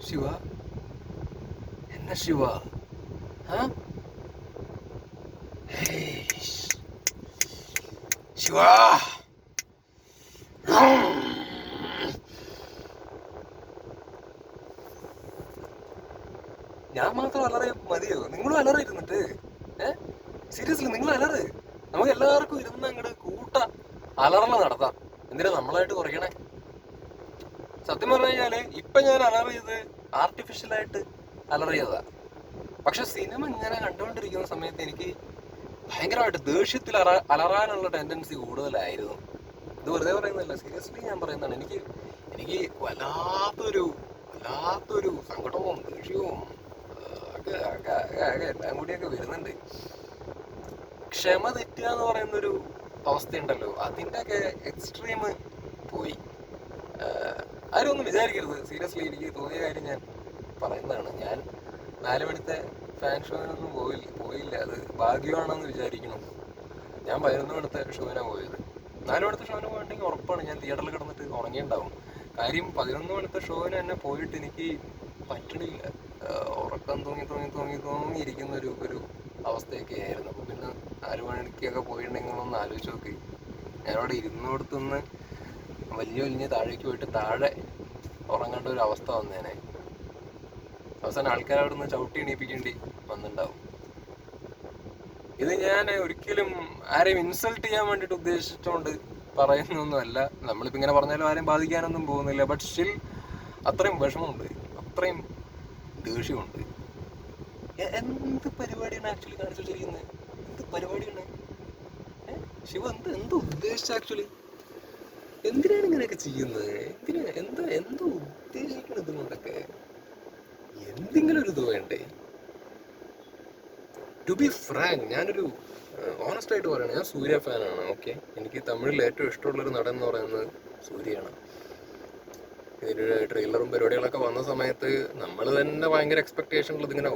ശിവ, എന്നാ ശിവ? ശിവ, ഞാൻ മാത്രം അലറി മതിയോ? നിങ്ങളും അലറി ഇരുന്നിട്ട്. സീരിയസ്ലി നിങ്ങൾ അലറ്. നമുക്ക് എല്ലാവർക്കും ഇരുന്ന് അങ്ങോട്ട് അലറല നടത്താം. എന്തിനാ നമ്മളായിട്ട് കുറയ്ക്കണേ? സത്യം പറഞ്ഞു കഴിഞ്ഞാല് ഇപ്പൊ ഞാൻ അലറിയത് ആർട്ടിഫിഷ്യലായിട്ട് അലറിയതാ. പക്ഷെ സിനിമ ഇങ്ങനെ കണ്ടുകൊണ്ടിരിക്കുന്ന സമയത്ത് എനിക്ക് ഭയങ്കരമായിട്ട് ദേഷ്യത്തിൽ അലറാനുള്ള ടെൻഡൻസി കൂടുതലായിരുന്നു. ഇത് വെറുതെ പറയുന്നതല്ല, സീരിയസ്ലി ഞാൻ പറയുന്നതാണ്. എനിക്ക് വല്ലാത്തൊരു സങ്കടവും ദേഷ്യവും എല്ലാം കൂടിയൊക്കെ വരുന്നുണ്ട്. ക്ഷമ തെറ്റുക എന്ന് പറയുന്നൊരു അവസ്ഥയുണ്ടല്ലോ, അതിൻ്റെ ഒക്കെ എക്സ്ട്രീം പോയി. ആരും ഒന്നും വിചാരിക്കരുത്. സീരിയസ്ലി എനിക്ക് തോന്നിയ കാര്യം ഞാൻ പറയുന്നതാണ്. ഞാൻ 4 മണിത്തെ ഫാൻ ഷോയിനൊന്നും പോയില്ല. അത് ഭാഗ്യമാണെന്ന് വിചാരിക്കണം. ഞാൻ 11 മണിത്തെ ഷോയിനാണ് പോയത്. 4 മണിത്തെ ഷോയിന് പോയിട്ടുണ്ടെങ്കിൽ ഉറപ്പാണ് ഞാൻ തിയേറ്ററിൽ കിടന്നിട്ട് ഉണങ്ങിയിട്ടുണ്ടാവും. കാര്യം 11 മണിത്തെ ഷോയിന് തന്നെ പോയിട്ട് എനിക്ക് പറ്റണില്ല. ഉറക്കം തോന്നിയിരിക്കുന്ന ഒരു അവസ്ഥയൊക്കെ ആയിരുന്നു. അപ്പോൾ പിന്നെ 4 മണിക്കൊക്കെ പോയിട്ടുണ്ടെങ്കിൽ ഒന്ന് ആലോചിച്ച് നോക്കി. ഞാനവിടെ ഇരുന്നോടത്തുനിന്ന് വലിയ താഴേക്ക് പോയിട്ട് താഴെ ഉറങ്ങേണ്ട ഒരു അവസ്ഥ വന്നേനെ. അവസാനം ആൾക്കാർ അവിടെ നിന്ന് ചവിട്ടി എണീപ്പിക്കേണ്ടി വന്നിട്ടുണ്ടാവും. ഇത് ഞാൻ ഒരിക്കലും ആരെയും ഇൻസൾട്ട് ചെയ്യാൻ വേണ്ടിയിട്ട് ഉദ്ദേശിച്ചുകൊണ്ട് പറയുന്നൊന്നുമല്ല. നമ്മളിപ്പോൾ ഇങ്ങനെ പറഞ്ഞാലും ആരെയും ബാധിക്കാനൊന്നും പോകുന്നില്ല. ബട്ട് സ്റ്റിൽ അത്രയും വിഷമമുണ്ട്, അത്രയും ദേഷ്യമുണ്ട്. എന്ത് പരിപാടിയാണ് ആക്ച്വലി കാണിച്ചു വെച്ചിരിക്കുന്നത്? എന്ത് പരിപാടിയാണ് ശിവ? എന്ത് ഉദ്ദേശിച്ച ആക്ച്വലി? എന്തിനാണ് ഇങ്ങനെയൊക്കെ ചെയ്യുന്നത്? എന്തോ ഉദ്ദേശിക്കണം ഇതുകൊണ്ടൊക്കെ? എന്തെങ്കിലും ഒരു ഇത് വേണ്ടേ? ടു ബി ഫ്രാങ്ക്, ഞാനൊരു ഓണസ്റ്റ് ആയിട്ട് പറയണേ, ഞാൻ സൂര്യ ഫാനാണ്. ഓക്കെ, എനിക്ക് തമിഴിൽ ഏറ്റവും ഇഷ്ടമുള്ളൊരു നടൻ എന്ന് പറയുന്നത് സൂര്യയാണ്. ഇതിൻ്റെ ട്രെയിലറും പരിപാടികളൊക്കെ വന്ന സമയത്ത് നമ്മൾ തന്നെ ഭയങ്കര എക്സ്പെക്ടേഷനിൽ ഇതിങ്ങനെ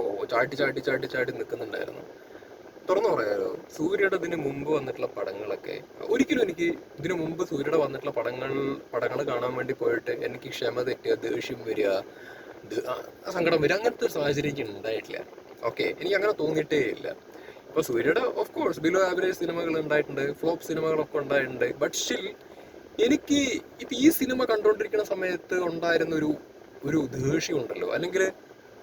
ചാട്ടി നിൽക്കുന്നുണ്ടായിരുന്നു. തുറന്നു പറയാലോ, സൂര്യയുടെ ഇതിന് മുമ്പ് വന്നിട്ടുള്ള പടങ്ങളൊക്കെ ഒരിക്കലും എനിക്ക് ഇതിനു മുമ്പ് സൂര്യയുടെ വന്നിട്ടുള്ള പടങ്ങൾ കാണാൻ വേണ്ടി പോയിട്ട് എനിക്ക് ക്ഷമ തെറ്റുക, ദേഷ്യം വരിക, സങ്കടം വരിക, അങ്ങനത്തെ ഒരു സാഹചര്യം എനിക്ക് ഉണ്ടായിട്ടില്ല. ഓക്കെ, എനിക്ക് അങ്ങനെ തോന്നിയിട്ടേ ഇല്ല. ഇപ്പോൾ സൂര്യയുടെ ഓഫ് കോഴ്സ് ബിലോ ആവറേജ് സിനിമകൾ ഉണ്ടായിട്ടുണ്ട്, ഫ്ലോപ്പ് സിനിമകളൊക്കെ ഉണ്ടായിട്ടുണ്ട്. ബട്ട് സ്റ്റിൽ എനിക്ക് ഇപ്പം ഈ സിനിമ കണ്ടുകൊണ്ടിരിക്കുന്ന സമയത്ത് ഉണ്ടായിരുന്ന ഒരു ദേഷ്യം ഉണ്ടല്ലോ, അല്ലെങ്കിൽ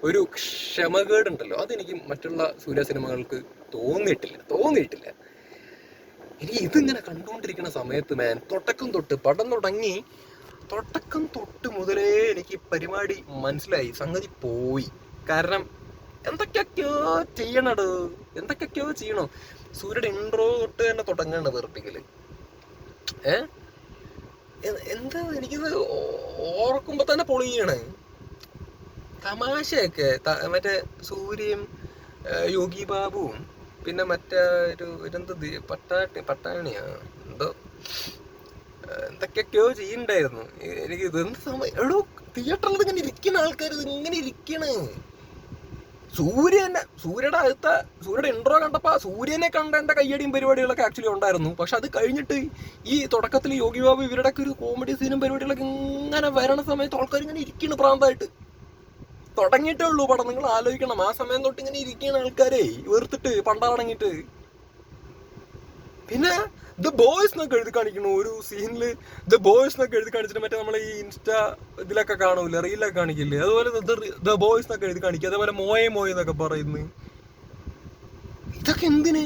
ഒരു ക്ഷമകേടുണ്ടല്ലോ, അതെനിക്ക് മറ്റുള്ള സൂര്യ സിനിമകൾക്ക് തോന്നിയിട്ടില്ല. എനിക്ക് ഇതിങ്ങനെ കണ്ടുകൊണ്ടിരിക്കുന്ന സമയത്ത് തുടക്കം തൊട്ട് മുതലേ എനിക്ക് പരിപാടി മനസ്സിലായി, സംഗതി പോയി. കാരണം എന്തൊക്കെയൊക്കെയോ ചെയ്യണോ. സൂര്യയുടെ ഇൻട്രോ തൊട്ട് തന്നെ തുടങ്ങാണ് വെറുപ്പിക്കല്. എന്താ എനിക്കിത് ഓർക്കുമ്പോ തന്നെ പൊളിയാണ്. തമാശയൊക്കെ മറ്റേ സൂര്യയും യോഗി ബാബുവും പിന്നെ മറ്റേ പട്ടാണിയാ എന്തോ എന്തൊക്കെയൊക്കെയോ ചെയ്യണ്ടായിരുന്നു. എനിക്ക് ഇതെന്ത് സമയം എടോ, തിയേറ്ററിൽ ഇങ്ങനെ ഇരിക്കുന്ന ആൾക്കാർ ഇതിങ്ങനെ ഇരിക്കണ്. സൂര്യയുടെ ഇൻട്രോ കണ്ടപ്പോ സൂര്യനെ കണ്ട എന്റെ കയ്യടിയും പരിപാടികളൊക്കെ ആക്ച്വലി ഉണ്ടായിരുന്നു. പക്ഷെ അത് കഴിഞ്ഞിട്ട് ഈ തുടക്കത്തിൽ യോഗി ബാബു ഇവരുടെ ഒക്കെ ഒരു കോമഡി സീനും പരിപാടികളൊക്കെ ഇങ്ങനെ വരണ സമയത്ത് ആൾക്കാർ ഇങ്ങനെ ഇരിക്കണ് പ്രാന്തായിട്ട്. തുടങ്ങിയിട്ടേ ഉള്ളൂ പടം, നിങ്ങൾ ആലോചിക്കണം. ആ സമയം തൊട്ട് ഇങ്ങനെ ഇരിക്കുന്ന ആൾക്കാരെ വെറുത്തിട്ട് പണ്ടാടങ്ങിട്ട്. പിന്നെ ദ ബോയ്സ് എന്നൊക്കെ എഴുതി കാണിക്കണു ഒരു സീനില്. ദ ബോയ്സ് എന്നൊക്കെ എഴുതി കാണിച്ചിട്ട് മറ്റേ നമ്മളെ ഈ ഇൻസ്റ്റാ ഇതിലൊക്കെ കാണൂല്ലേ, റീലൊക്കെ കാണിക്കില്ലേ, അതുപോലെ ദ ബോയ്സ് എന്നൊക്കെ എഴുതി കാണിക്കുക. അതേപോലെ മോയെ എന്നൊക്കെ പറയുന്നു. ഇതൊക്കെ എന്തിന്?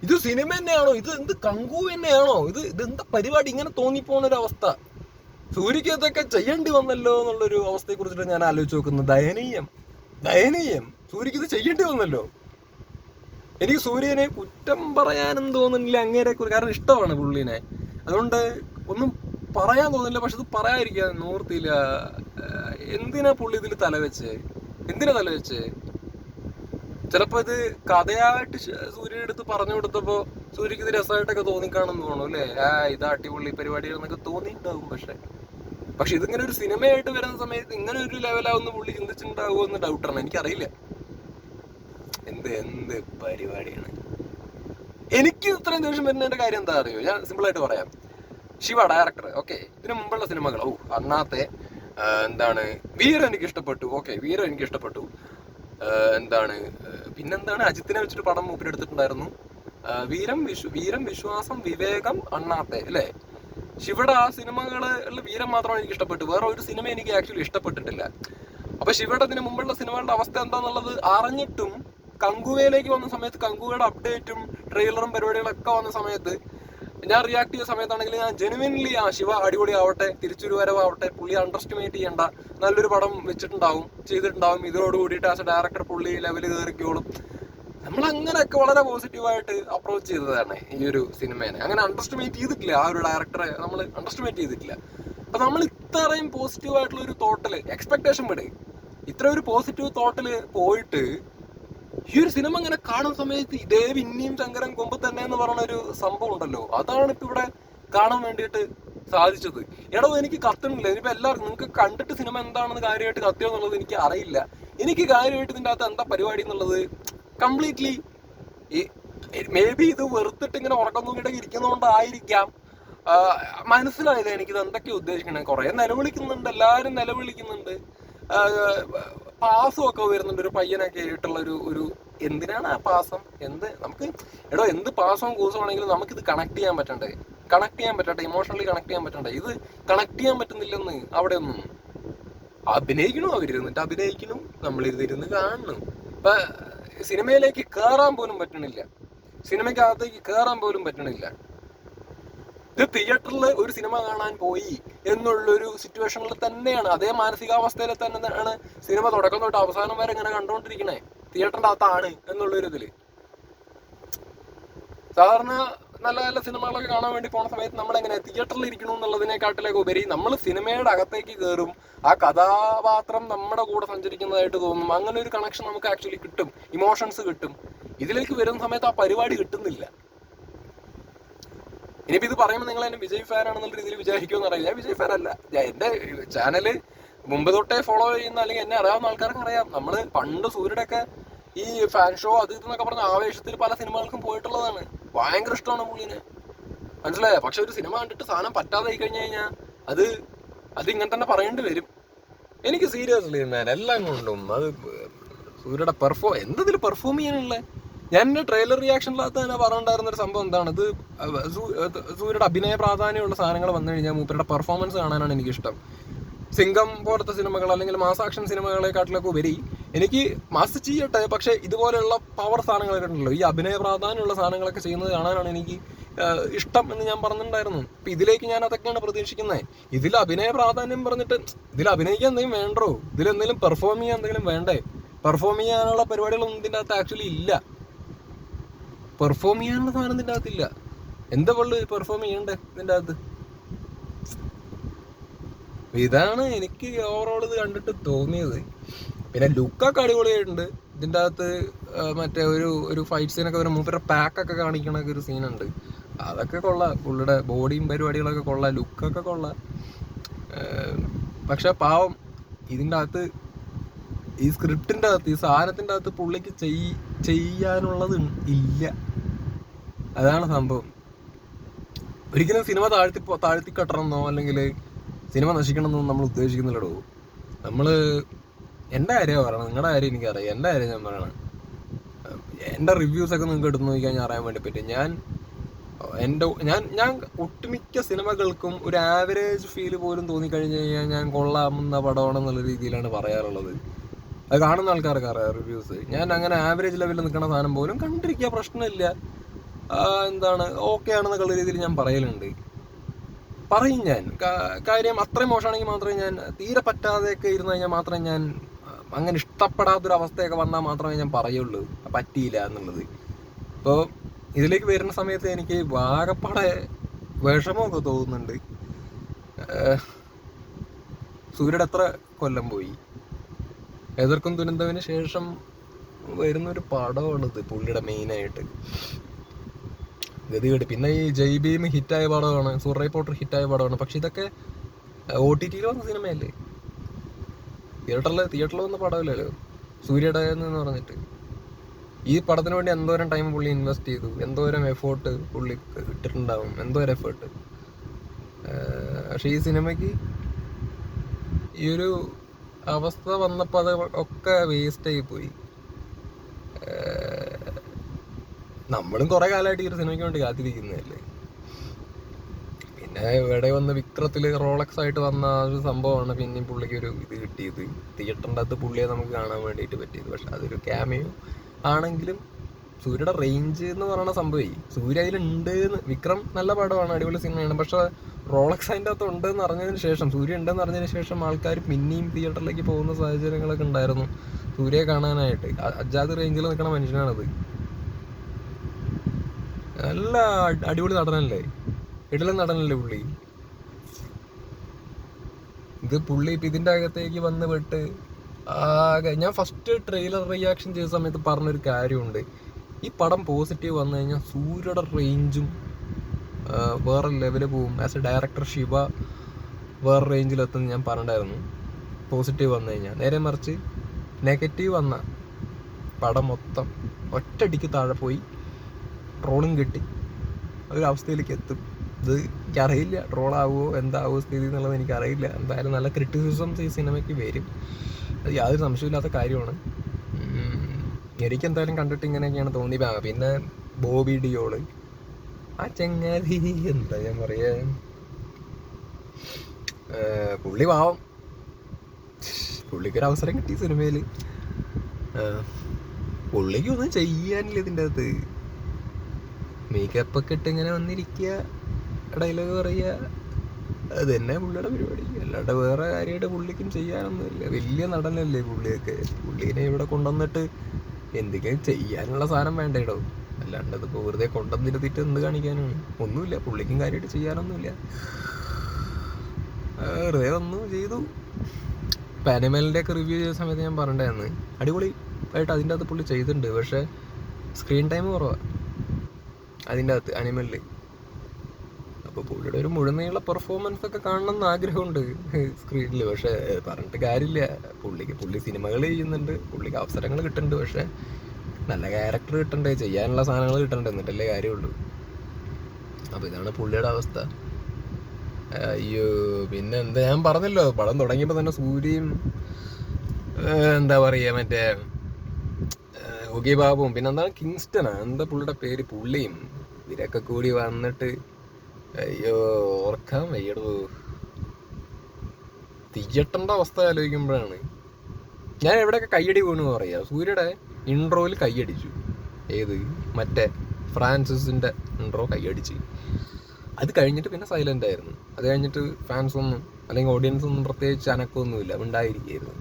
ഇത് സിനിമ തന്നെയാണോ? ഇത് എന്ത് കങ്കു തന്നെയാണോ? ഇതെന്താ പരിപാടി? ഇങ്ങനെ തോന്നിപ്പോണൊരവസ്ഥ. സൂര്യക്ക് ഇതൊക്കെ ചെയ്യേണ്ടി വന്നല്ലോ എന്നുള്ളൊരു അവസ്ഥയെ കുറിച്ചിട്ട് ഞാൻ ആലോചിച്ച് നോക്കുന്നത്. ദയനീയം. സൂര്യക്ക് ഇത് ചെയ്യേണ്ടി വന്നല്ലോ. എനിക്ക് സൂര്യനെ കുറ്റം പറയാനും തോന്നുന്നില്ല അങ്ങേരെ, കാരണം ഇഷ്ടമാണ് പുള്ളിനെ. അതുകൊണ്ട് ഒന്നും പറയാൻ തോന്നുന്നില്ല. പക്ഷെ ഇത് പറയാതിരിക്കാൻ നിവൃത്തിയില്ല. എന്തിനാ പുള്ളി ഇതിൽ തലവെച്ച്? ചിലപ്പോ ഇത് കഥയായിട്ട് സൂര്യയുടെ അടുത്ത് പറഞ്ഞു കൊടുത്തപ്പോ സൂര്യക്ക് ഇത് രസമായിട്ടൊക്കെ തോന്നിക്കാണെന്ന് തോന്നുന്നു അല്ലേ? ഇത് അടിപൊളി പരിപാടികളെന്നൊക്കെ തോന്നിയിട്ടുണ്ടാവും. പക്ഷെ ഇതിങ്ങനെ ഒരു സിനിമയായിട്ട് വരുന്ന സമയത്ത് ഇങ്ങനെ ഒരു ലെവലാവുന്ന പുള്ളി ചിന്തിച്ചിട്ടുണ്ടാവുമോ എന്ന് ഡൗട്ടാണ്. എനിക്കറിയില്ല എന്ത് പരിപാടിയാണ്. എനിക്ക് ഇത്രയും ദേഷ്യം വരുന്നതിന്റെ കാര്യം എന്താ അറിയോ? ഞാൻ സിമ്പിളായിട്ട് പറയാം. ശിവ ഡയറക്ടർ, ഓക്കെ, ഇതിനു മുമ്പുള്ള സിനിമകൾ അണ്ണാത്തെ, എന്താണ് വീര എനിക്ക് ഇഷ്ടപ്പെട്ടു. ഓക്കെ, വീര എനിക്ക് ഇഷ്ടപ്പെട്ടു. എന്താണ് പിന്നെന്താണ് അജിത്തിനെ വെച്ചിട്ട് പടം മൂപ്പിലെടുത്തിട്ടുണ്ടായിരുന്നു. വീരം, വിശ്വാസം, വിവേകം, അണ്ണാത്തെ അല്ലേ? ശിവയുടെ ആ സിനിമകളിൽ വീരം മാത്രമാണ് എനിക്ക് ഇഷ്ടപ്പെട്ടു. വേറെ ഒരു സിനിമ എനിക്ക് ആക്ച്വലി ഇഷ്ടപ്പെട്ടിട്ടില്ല. അപ്പൊ ശിവയുടെ അതിന് മുമ്പുള്ള സിനിമകളുടെ അവസ്ഥ എന്താന്നുള്ളത് അറിഞ്ഞിട്ടും കങ്കുവയിലേക്ക് വന്ന സമയത്ത്, കങ്കുവയുടെ അപ്ഡേറ്റും ട്രെയിലറും പരിപാടികളൊക്കെ വന്ന സമയത്ത് ഞാൻ റിയാക്ട് ചെയ്ത സമയത്താണെങ്കിൽ ഞാൻ ജെനുവിൻലി ശിവ അടിപൊളി ആവട്ടെ, തിരിച്ചൊരു വരവാവട്ടെ, പുള്ളി അണ്ടർസ്റ്റിമേറ്റ് ചെയ്യണ്ട, നല്ലൊരു പടം ചെയ്തിട്ടുണ്ടാവും, ഇതോട് കൂടിയിട്ട് ആസ് എ ഡയറക്ടർ പുള്ളി ലെവല് കയറിക്കോളും. നമ്മൾ അങ്ങനെയൊക്കെ വളരെ പോസിറ്റീവായിട്ട് അപ്രോച്ച് ചെയ്തതാണ് ഈ ഒരു സിനിമേനെ. അങ്ങനെ അണ്ടർസ്റ്റിമേറ്റ് ചെയ്തിട്ടില്ല ആ ഒരു ഡയറക്ടറെ, നമ്മൾ അണ്ടർസ്റ്റിമേറ്റ് ചെയ്തിട്ടില്ല. അപ്പൊ നമ്മൾ ഇത്രയും പോസിറ്റീവ് ആയിട്ടുള്ള ഒരു തോട്ടില് എക്സ്പെക്ടേഷൻ വിട്, ഇത്ര ഒരു പോസിറ്റീവ് തോട്ടില് പോയിട്ട് ഈ ഒരു സിനിമ ഇങ്ങനെ കാണുന്ന സമയത്ത് ഇതേ പിന്നെയും ശങ്കരൻ കൊമ്പ് തന്നെ എന്ന് പറയുന്ന ഒരു സംഭവം ഉണ്ടല്ലോ, അതാണ് ഇപ്പൊ ഇവിടെ കാണാൻ വേണ്ടിയിട്ട് സാധിച്ചത്. എടോ എനിക്ക് കത്തണില്ല. ഇനിയിപ്പോ എല്ലാവർക്കും നിങ്ങൾക്ക് കണ്ടിട്ട് സിനിമ എന്താണെന്ന് കാര്യമായിട്ട് കത്തിയോ എന്നുള്ളത് എനിക്ക് അറിയില്ല. എനിക്ക് കാര്യമായിട്ട് ഇതിൻ്റെ അകത്ത് എന്താ പരിപാടി എന്നുള്ളത് കംപ്ലീറ്റ്ലി മേ ബി ഇത് വെറുത്തിട്ട് ഇങ്ങനെ ഉറക്കം തൂങ്ങിയിട്ട് ഇരിക്കുന്നതുകൊണ്ടായിരിക്കാം മനസ്സിലായില്ല എനിക്കിത് എന്തൊക്കെയാ ഉദ്ദേശിക്കണേ. കുറെ നിലവിളിക്കുന്നുണ്ട്, എല്ലാവരും നിലവിളിക്കുന്നുണ്ട്, പാസം ഒക്കെ വരുന്നുണ്ട്, ഒരു പയ്യനൊക്കെ ആയിട്ടുള്ള ഒരു എന്തിനാണ് ആ പാസം? എന്ത് പാസവും കൂസവും ആണെങ്കിലും നമുക്കിത് കണക്ട് ചെയ്യാൻ പറ്റണ്ടേ, ഇമോഷണലി കണക്ട് ചെയ്യാൻ പറ്റണ്ടേ? ഇത് കണക്ട് ചെയ്യാൻ പറ്റുന്നില്ലെന്ന് അവിടെ ഒന്നും. അഭിനയിക്കണു, അവരിരുന്നിട്ട് അഭിനയിക്കണു, നമ്മളിരുന്നിരുന്ന് കാണണം. ഇപ്പൊ സിനിമയിലേക്ക് കയറാൻ പോലും പറ്റണില്ല, സിനിമയ്ക്കകത്തേക്ക് കയറാൻ പോലും പറ്റണില്ല. ഇത് തിയേറ്ററിൽ ഒരു സിനിമ കാണാൻ പോയി എന്നുള്ളൊരു സിറ്റുവേഷനിൽ തന്നെയാണ്, അതേ മാനസികാവസ്ഥയിൽ തന്നെയാണ് സിനിമ തുടക്കം തൊട്ട് അവസാനം വരെ ഇങ്ങനെ കണ്ടുകൊണ്ടിരിക്കണേ. തിയേറ്ററിന്റെ അകത്താണ് എന്നുള്ളൊരു ഇതില്. സാധാരണ നല്ല നല്ല സിനിമകളൊക്കെ കാണാൻ വേണ്ടി പോണ സമയത്ത് നമ്മളെങ്ങനെ തിയേറ്ററിൽ ഇരിക്കണം എന്നുള്ളതിനെക്കാട്ടിലേക്ക് ഉപരി നമ്മൾ സിനിമയുടെ അകത്തേക്ക് കയറും, ആ കഥാപാത്രം നമ്മുടെ കൂടെ സഞ്ചരിക്കുന്നതായിട്ട് തോന്നും. അങ്ങനെ ഒരു കണക്ഷൻ നമുക്ക് ആക്ച്വലി കിട്ടും, ഇമോഷൻസ് കിട്ടും. ഇതിലേക്ക് വരുന്ന സമയത്ത് ആ പരിപാടി കിട്ടുന്നില്ല. ഇനിയിപ്പോൾ ഇത് പറയുമ്പോൾ നിങ്ങൾ എന്നെ വിജയ് ഫാൻ ആണെന്നുള്ള രീതിയിൽ വിചാരിക്കുമെന്ന് അറിയാം. ഞാൻ വിജയ് ഫാൻ അല്ല. എൻ്റെ ചാനല് മുമ്പ് തൊട്ടേ ഫോളോ ചെയ്യുന്ന അല്ലെങ്കിൽ എന്നെ അറിയാവുന്ന ആൾക്കാർക്ക് അറിയാം. നമ്മൾ പണ്ട് സൂര്യയുടെ ഒക്കെ ഈ ഫാൻ ഷോ അത് ഇതെന്നൊക്കെ പറഞ്ഞ ആവേശത്തിൽ പല സിനിമകൾക്കും പോയിട്ടുള്ളതാണ്. ഭയങ്കര ഇഷ്ടമാണ് പുള്ളിനെ, മനസ്സിലായോ? പക്ഷെ ഒരു സിനിമ കണ്ടിട്ട് സാധനം പറ്റാതെ കഴിഞ്ഞു കഴിഞ്ഞാൽ അത് ഇങ്ങനെ തന്നെ പറയേണ്ടി വരും. എനിക്ക് സീരിയസ്ലി മാൻ എല്ലാം കൊണ്ടും അത് സൂര്യയുടെ എന്തതിൽ പെർഫോം ചെയ്യാനുള്ള ഞാൻ എൻ്റെ ട്രെയിലർ റിയാക്ഷനിനകത്ത് തന്നെ പറഞ്ഞിട്ടുണ്ടായിരുന്ന ഒരു സംഭവം എന്താണ്, ഇത് സൂര്യയുടെ അഭിനയ പ്രാധാന്യമുള്ള സാധനങ്ങൾ വന്നു കഴിഞ്ഞാൽ മൂപ്പരുടെ പെർഫോമൻസ് കാണാനാണ് എനിക്കിഷ്ടം. സിംഗം പോലത്തെ സിനിമകൾ അല്ലെങ്കിൽ മാസ് ആക്ഷൻ സിനിമകളെക്കാട്ടിലൊക്കെ ഉപരി എനിക്ക് മാസ് ചെയ്യട്ടെ, പക്ഷെ ഇതുപോലെയുള്ള പവർ സാധനങ്ങളൊക്കെ ഉണ്ടല്ലോ, ഈ അഭിനയ പ്രാധാന്യമുള്ള സാധനങ്ങളൊക്കെ ചെയ്യുന്നത് കാണാനാണ് എനിക്ക് ഇഷ്ടം എന്ന് ഞാൻ പറഞ്ഞിട്ടുണ്ടായിരുന്നു. ഇപ്പം ഇതിലേക്ക് ഞാൻ അതൊക്കെയാണ് പ്രതീക്ഷിക്കുന്നത്. ഇതിൽ അഭിനയ പ്രാധാന്യം പറഞ്ഞിട്ട് ഇതിൽ അഭിനയിക്കാൻ എന്തെങ്കിലും വേണ്ടോ, ഇതിലെന്തെങ്കിലും പെർഫോം ചെയ്യാൻ എന്തെങ്കിലും വേണ്ടേ? പെർഫോം ചെയ്യാനുള്ള പരിപാടികളൊന്നും ഇതിൻ്റെ അകത്ത് ആക്ച്വലി ഇല്ല. പെർഫോം ചെയ്യാനുള്ള സാധനം ഇതിൻ്റെ അകത്തില്ല. എന്താ പള്ളു പെർഫോം ചെയ്യണ്ടേ ഇതിൻ്റെ അകത്ത്? ഇതാണ് എനിക്ക് ഓവറോൾ ഇത് കണ്ടിട്ട് തോന്നിയത്. പിന്നെ ലുക്കൊക്കെ അടിപൊളിയായിട്ടുണ്ട് ഇതിൻ്റെ അകത്ത്. മറ്റേ ഒരു ഫൈറ്റ് സീനൊക്കെ വരും, മൂപ്പരുടെ പാക്കൊക്കെ കാണിക്കണൊക്കെ ഒരു സീനുണ്ട്, അതൊക്കെ കൊള്ളാം. പുള്ളിയുടെ ബോഡിയും പരിപാടികളൊക്കെ കൊള്ളാം, ലുക്കൊക്കെ കൊള്ളാം. പക്ഷെ പാവം ഇതിൻ്റെ അകത്ത് ഈ സ്ക്രിപ്റ്റിൻ്റെ അകത്ത് ഈ സാധനത്തിൻ്റെ അകത്ത് പുള്ളിക്ക് ചെയ്യാനുള്ളത് ഇല്ല. അതാണ് സംഭവം. ഒരിക്കലും സിനിമ താഴ്ത്തി കെട്ടണമെന്നോ അല്ലെങ്കിൽ സിനിമ നശിക്കണമെന്നോ നമ്മൾ ഉദ്ദേശിക്കുന്നില്ലടോ. എൻ്റെ കാര്യമാണ് പറയണം, നിങ്ങളുടെ കാര്യം എനിക്കറിയാം, എൻ്റെ കാര്യം ഞാൻ പറയണം. എൻ്റെ റിവ്യൂസൊക്കെ നിങ്ങൾക്ക് എടുത്ത് നോക്കിയാൽ ഞാൻ അറിയാൻ വേണ്ടി പറ്റും. ഞാൻ ഒട്ടുമിക്ക സിനിമകൾക്കും ഒരു ആവറേജ് ഫീല് പോലും തോന്നിക്കഴിഞ്ഞ് കഴിഞ്ഞാൽ ഞാൻ കൊള്ളാവുന്ന പടമാണെന്നുള്ള രീതിയിലാണ് പറയാറുള്ളത്. അത് കാണുന്ന ആൾക്കാർക്ക് അറിയാം റിവ്യൂസ്. ഞാൻ അങ്ങനെ ആവറേജ് ലെവലിൽ നിൽക്കുന്ന സാധനം പോലും കണ്ടിരിക്കുക, പ്രശ്നമില്ല, എന്താണ് ഓക്കെ ആണെന്നുള്ള രീതിയിൽ ഞാൻ പറയും ഞാൻ. കാര്യം അത്രയും മോശമാണെങ്കിൽ മാത്രമേ ഞാൻ, തീരെ പറ്റാതെയൊക്കെ ഇരുന്ന് കഴിഞ്ഞാൽ മാത്രമേ ഞാൻ, അങ്ങനെ ഇഷ്ടപ്പെടാത്തൊരവസ്ഥയൊക്കെ വന്നാൽ മാത്രമേ ഞാൻ പറയുള്ളൂ പറ്റിയില്ല എന്നുള്ളത്. ഇപ്പോൾ ഇതിലേക്ക് വരുന്ന സമയത്ത് എനിക്ക് ആകപ്പാടെ വിഷമമൊക്കെ തോന്നുന്നുണ്ട്. സൂര്യയുടെ എത്ര കൊല്ലം പോയി, എതിർക്കും ദുരന്തവിന് ശേഷം വരുന്നൊരു പടമാണിത് പുള്ളിയുടെ മെയിനായിട്ട് ഗതികേട്. പിന്നെ ഈ ജയ് ഭീം ഹിറ്റായ പടമാണ്, സൂറൈ പോട്ടർ ഹിറ്റായ പടമാണ്. പക്ഷെ ഇതൊക്കെ OTT-യിൽ വന്ന സിനിമയല്ലേ, തിയേറ്ററിൽ വന്ന പടമില്ലല്ലോ സൂര്യയുടെ എന്ന് പറഞ്ഞിട്ട്. ഈ പടത്തിന് വേണ്ടി എന്തോരം ടൈം പുള്ളി ഇൻവെസ്റ്റ് ചെയ്തു, എന്തോരം എഫേർട്ട് പുള്ളി ഇട്ടിട്ടുണ്ടാവും, എന്തോരം എഫേർട്ട്. പക്ഷെ ഈ സിനിമയ്ക്ക് ഈ ഒരു അവസ്ഥ വന്നപ്പോൾ അത് ഒക്കെ വേസ്റ്റായി പോയി. നമ്മളും കുറെ കാലമായിട്ട് ഈ ഒരു സിനിമയ്ക്ക് വേണ്ടി കാത്തിരിക്കുന്നതല്ലേ. പിന്നെ ഇവിടെ വന്ന് വിക്രത്തിൽ റോളക്സ് ആയിട്ട് വന്ന ആ ഒരു സംഭവമാണ് പിന്നെയും പുള്ളിക്ക് ഒരു ഇത് കിട്ടിയത്. തിയേറ്ററിൻ്റെ അകത്ത് പുള്ളിയെ നമുക്ക് കാണാൻ വേണ്ടിയിട്ട് പറ്റിയത്. പക്ഷെ അതൊരു ക്യാമിയോ ആണെങ്കിലും സൂര്യയുടെ റേഞ്ച് എന്ന് പറയുന്ന സംഭവം സൂര്യ അതിലുണ്ട് എന്ന്. വിക്രം നല്ല പടമാണ്, അടിപൊളി സിനിമയാണ്. പക്ഷെ റോളക്സ് അതിൻ്റെ അകത്ത് ഉണ്ടെന്ന് അറിഞ്ഞതിന് ശേഷം, സൂര്യ ഉണ്ടെന്ന് അറിഞ്ഞതിന് ശേഷം ആൾക്കാർ പിന്നെയും തിയേറ്ററിലേക്ക് പോകുന്ന സാഹചര്യങ്ങളൊക്കെ ഉണ്ടായിരുന്നു സൂര്യയെ കാണാനായിട്ട്. അജാദ് റേഞ്ചിൽ നിൽക്കുന്ന മനുഷ്യനാണത്. നല്ല അടിപൊളി നടനല്ലേ, ഇടലും നടനല്ലേ പുള്ളി. ഇത് പുള്ളി ഇപ്പം ഇതിൻ്റെ അകത്തേക്ക് വന്ന് വിട്ട് ആകെ. ഞാൻ ഫസ്റ്റ് ട്രെയിലർ റിയാക്ഷൻ ചെയ്ത സമയത്ത് പറഞ്ഞൊരു കാര്യമുണ്ട്, ഈ പടം പോസിറ്റീവ് വന്നു കഴിഞ്ഞാൽ സൂര്യയുടെ റേഞ്ചും വേറെ ലെവല് പോവും. ആസ് എ ഡയറക്ടർ ശിവ വേറെ റേഞ്ചിലെത്തുമെന്ന് ഞാൻ പറഞ്ഞിട്ടായിരുന്നു പോസിറ്റീവ് വന്നു കഴിഞ്ഞാൽ. നേരെ മറിച്ച് നെഗറ്റീവ് വന്ന പടം മൊത്തം ഒറ്റയടിക്ക് താഴെ പോയി ട്രോളും കിട്ടി ഒരു അവസ്ഥയിലേക്ക് എത്തും. ഇത് എനിക്കറിയില്ല ട്രോളാവുമോ എന്താവുമോ സ്ഥിതി എന്നുള്ളത് എനിക്കറിയില്ല. എന്തായാലും നല്ല ക്രിറ്റിസിസംസ് ഈ സിനിമയ്ക്ക് വരും, അത് യാതൊരു സംശയമില്ലാത്ത കാര്യമാണ്. എനിക്കെന്തായാലും കണ്ടിട്ട് ഇങ്ങനെയൊക്കെയാണ് തോന്നി. പിന്നെ ബോബി ഡിയോള് ആ ചങ്ങാതി എന്താ ഞാൻ പറയാ, പുള്ളി പാവം, പുള്ളിക്കൊരു അവസരം കിട്ടി സിനിമയിൽ. പുള്ളിക്കൊന്നും ചെയ്യാനില്ല ഇതിൻ്റെ അകത്ത്. മേക്കപ്പൊക്കെ ഇട്ട് ഇങ്ങനെ വന്നിരിക്കുക, ഡയലോഗ് പറയുക, അത് തന്നെ പുള്ളിയുടെ പരിപാടി. അല്ലാണ്ട് വേറെ കാര്യമായിട്ട് പുള്ളിക്കും ചെയ്യാനൊന്നുമില്ല. വലിയ നടനല്ലേ പുള്ളിയൊക്കെ. പുള്ളീനെ ഇവിടെ കൊണ്ടുവന്നിട്ട് എന്തെങ്കിലും ചെയ്യാനുള്ള സാധനം വേണ്ടേടോ. അല്ലാണ്ട് അതിപ്പോൾ വെറുതെ കൊണ്ടുവന്നിരുത്തിയിട്ട് എന്ത് കാണിക്കാനാണ്? ഒന്നുമില്ല, പുള്ളിക്കും കാര്യമായിട്ട് ചെയ്യാനൊന്നുമില്ല. വെറുതെ ഒന്നും ചെയ്തു. പാനിമലിൻ്റെ ഒക്കെ റിവ്യൂ ചെയ്ത സമയത്ത് ഞാൻ പറഞ്ഞിട്ടുണ്ടായിരുന്നു അടിപൊളി ആയിട്ട് അതിൻ്റെ അകത്ത് പുള്ളി ചെയ്തിട്ടുണ്ട്. പക്ഷേ സ്ക്രീൻ ടൈം കുറവാണ് അതിൻ്റെ അകത്ത് അനിമലിൽ. അപ്പോൾ പുള്ളിയുടെ ഒരു മുഴുനീള പെർഫോമൻസ് ഒക്കെ കാണണം എന്ന് ആഗ്രഹമുണ്ട് സ്ക്രീനിൽ. പക്ഷേ പറഞ്ഞിട്ട് കാര്യമില്ല. പുള്ളി സിനിമകൾ ചെയ്യുന്നുണ്ട്, പുള്ളിക്ക് അവസരങ്ങൾ കിട്ടുന്നുണ്ട്. പക്ഷേ നല്ല ക്യാരക്ടർ കിട്ടണ്ടേ, ചെയ്യാനുള്ള സാധനങ്ങൾ കിട്ടണ്ടേ, എന്നിട്ടല്ലേ കാര്യമുള്ളൂ. അപ്പോൾ ഇതാണ് പുള്ളിയുടെ അവസ്ഥ. അയ്യോ, പിന്നെ എന്താ ഞാൻ പറഞ്ഞല്ലോ, പടം തുടങ്ങിയപ്പോൾ തന്നെ സൂര്യയും എന്താ പറയുക മറ്റേ ഓഗി ബാബുവും പിന്നെ എന്താണ് കിങ്സ്റ്റനാ എന്താ പുള്ളിയുടെ പേര്, പുള്ളിയും ഇവരൊക്കെ കൂടി വന്നിട്ട് അയ്യോ ഓർക്കാൻ വയ്യടോ. തിയേറ്ററിൻ്റെ അവസ്ഥ ആലോചിക്കുമ്പോഴാണ് ഞാൻ എവിടെയൊക്കെ കയ്യടി വീണു പറയാ. സൂര്യയുടെ ഇൻട്രോയിൽ കയ്യടിച്ചു, ഏത് മറ്റേ ഫ്രാൻസിസിൻ്റെ ഇൻട്രോ കയ്യടിച്ച്. അത് കഴിഞ്ഞിട്ട് പിന്നെ സൈലൻ്റ് ആയിരുന്നു. അത് കഴിഞ്ഞിട്ട് ഫാൻസൊന്നും അല്ലെങ്കിൽ ഓഡിയൻസ് ഒന്നും പ്രത്യേകിച്ച് അനക്കമൊന്നുമില്ല, ഉണ്ടായിരിക്കുകയായിരുന്നു.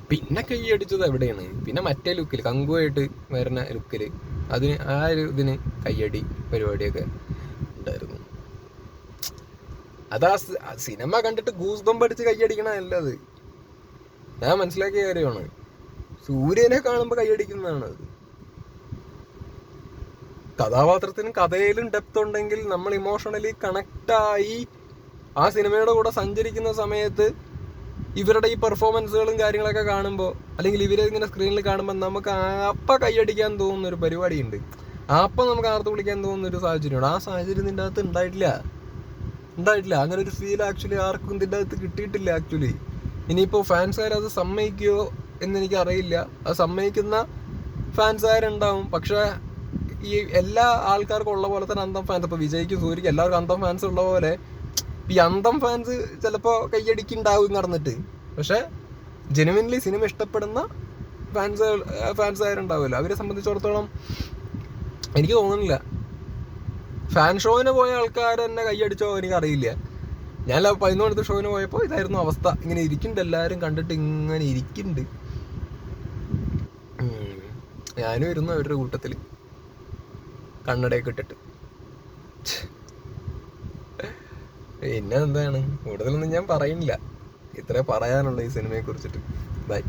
പിന്നെ കയ്യടിച്ചത് എവിടെയാണ്? പിന്നെ മറ്റേ ലുക്കിൽ കങ്കുവായിട്ട് വരുന്ന ലുക്കിൽ അതിന് ആ ഒരു ഇതിന് കയ്യടി പരിപാടിയൊക്കെ ഉണ്ടായിരുന്നു. അതാ സിനിമ കണ്ടിട്ട് ഗൂസ് ബംപ് അടിച്ച് കയ്യടിക്കണമല്ല അത്. ഞാൻ മനസ്സിലാക്കിയ കാര്യമാണ്. സൂര്യനെ കാണുമ്പോൾ കയ്യടിക്കുന്നതാണ് അത്. കഥാപാത്രത്തിനും കഥയിലും ഡെപ്ത് ഉണ്ടെങ്കിൽ നമ്മൾ ഇമോഷണലി കണക്റ്റായി ആ സിനിമയുടെ കൂടെ സഞ്ചരിക്കുന്ന സമയത്ത് ഇവരുടെ ഈ പെർഫോമൻസുകളും കാര്യങ്ങളൊക്കെ കാണുമ്പോൾ, അല്ലെങ്കിൽ ഇവരെ ഇങ്ങനെ സ്ക്രീനിൽ കാണുമ്പോൾ നമുക്ക് അപ്പം കൈയടിക്കാൻ തോന്നുന്ന ഒരു പരിപാടിയുണ്ട്. അപ്പം നമുക്ക് ആർത്ത് വിളിക്കാൻ തോന്നുന്ന ഒരു സാഹചര്യമുണ്ട്. ആ സാഹചര്യം ഇതിൻ്റെ അകത്ത് ഉണ്ടായിട്ടില്ല. അങ്ങനെ ഒരു ഫീൽ ആക്ച്വലി ആർക്കും ഇതിൻ്റെ അകത്ത് കിട്ടിയിട്ടില്ല ആക്ച്വലി. ഇനിയിപ്പോൾ ഫാൻസുകാർ അത് സമ്മതിക്കുമോ എന്നെനിക്കറിയില്ല. അത് സമ്മതിക്കുന്ന ഫാൻസുകാരുണ്ടാവും. പക്ഷേ ഈ എല്ലാ ആൾക്കാർക്കും ഉള്ള പോലെ തന്നെ അന്തം ഫാൻസ്, ഇപ്പോൾ വിജയ്ക്കും സൂര്യക്കും എല്ലാവർക്കും അന്തം ഫാൻസ് ഉള്ള പോലെ ഈ അന്തം ഫാൻസ് ചിലപ്പോൾ കയ്യടിക്കുണ്ടാവും നടന്നിട്ട്. പക്ഷെ ജെനുവിൻലി സിനിമ ഇഷ്ടപ്പെടുന്ന ഫാൻസുകാരുണ്ടാവുമല്ലോ, അവരെ സംബന്ധിച്ചിടത്തോളം എനിക്ക് തോന്നുന്നില്ല. ഫാൻ ഷോയിന് പോയ ആൾക്കാർ തന്നെ കയ്യടിച്ചോ എനിക്കറിയില്ല. ഞാൻ 11 ഷോയിന് പോയപ്പോൾ ഇതായിരുന്നു അവസ്ഥ. ഇങ്ങനെ ഇരിക്കുന്നുണ്ട്, എല്ലാവരും കണ്ടിട്ട് ഇങ്ങനെ ഇരിക്കുന്നുണ്ട്. ഞാനും ഇരുന്നു അവരുടെ കൂട്ടത്തിൽ കണ്ണടയൊക്കെ ഇട്ടിട്ട്. പിന്നെ എന്താണ്, കൂടുതലൊന്നും ഞാൻ പറയുന്നില്ല. ഇത്രേ പറയാനുള്ളൂ ഈ സിനിമയെ കുറിച്ചിട്ട്. ബൈ.